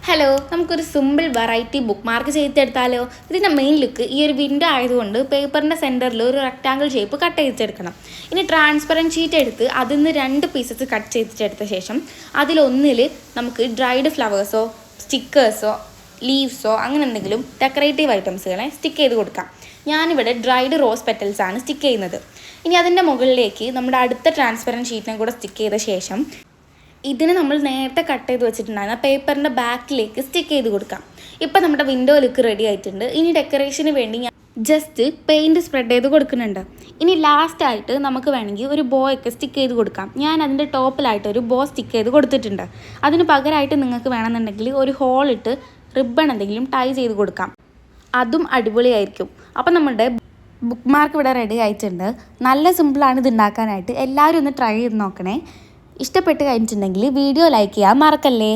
Hello, നമുക്കൊരു simple variety book mark ചെയ്തെടുത്താലോ? ഇതിൻ്റെ main look ഈ ഒരു വിൻഡോ ആയതുകൊണ്ട് പേപ്പറിൻ്റെ സെൻറ്ററിൽ ഒരു റെക്റ്റാങ്കിൾ ഷേപ്പ് കട്ട് ചെയ്തെടുക്കണം. ഇനി ട്രാൻസ്പെറൻറ്റ് ഷീറ്റ് എടുത്ത് അതിൽ നിന്ന് 2 പീസസ് കട്ട് ചെയ്തെടുത്ത ശേഷം അതിലൊന്നിൽ നമുക്ക് ഡ്രൈഡ് ഫ്ലവേഴ്സോ സ്റ്റിക്കേഴ്സോ ലീവ്സോ അങ്ങനെ എന്തെങ്കിലും ഡെക്കറേറ്റീവ് ഐറ്റംസുകളെ സ്റ്റിക്ക് ചെയ്ത് കൊടുക്കാം. ഞാനിവിടെ ഡ്രൈഡ് റോസ് പെറ്റൽസാണ് സ്റ്റിക്ക് ചെയ്യുന്നത്. ഇനി അതിൻ്റെ മുകളിലേക്ക് നമ്മുടെ അടുത്ത ട്രാൻസ്പെറൻറ്റ് ഷീറ്റിനെ കൂടെ സ്റ്റിക്ക് ചെയ്ത ശേഷം ഇതിന് നമ്മൾ നേരത്തെ കട്ട് ചെയ്ത് വെച്ചിട്ടുണ്ടായിരുന്ന പേപ്പറിൻ്റെ ബാക്കിലേക്ക് സ്റ്റിക്ക് ചെയ്ത് കൊടുക്കാം. ഇപ്പം നമ്മുടെ വിൻഡോ ലുക്ക് റെഡി ആയിട്ടുണ്ട്. ഇനി ഡെക്കറേഷന് വേണ്ടി ഞാൻ ജസ്റ്റ് പെയിൻറ്റ് സ്പ്രെഡ് ചെയ്ത് കൊടുക്കുന്നുണ്ട്. ഇനി ലാസ്റ്റായിട്ട് നമുക്ക് വേണമെങ്കിൽ ഒരു ബോ ഒക്കെ സ്റ്റിക്ക് ചെയ്ത് കൊടുക്കാം. ഞാൻ അതിൻ്റെ ടോപ്പിലായിട്ട് ഒരു ബോ സ്റ്റിക്ക് ചെയ്ത് കൊടുത്തിട്ടുണ്ട്. അതിന് പകരമായിട്ട് നിങ്ങൾക്ക് വേണമെന്നുണ്ടെങ്കിൽ ഒരു ഹോളിട്ട് റിബൺ എന്തെങ്കിലും ടൈ ചെയ്ത് കൊടുക്കാം. അതും അടിപൊളിയായിരിക്കും. അപ്പം നമ്മുടെ ബുക്ക് മാർക്ക് ഇവിടെ റെഡി ആയിട്ടുണ്ട്. നല്ല സിമ്പിളാണ് ഇത് ഉണ്ടാക്കാനായിട്ട്. എല്ലാവരും ഒന്ന് ട്രൈ ചെയ്ത് നോക്കണേ. ഇഷ്ടപ്പെട്ട് കഴിഞ്ഞിട്ടുണ്ടെങ്കിൽ വീഡിയോ ലൈക്ക് ചെയ്യാൻ മറക്കല്ലേ.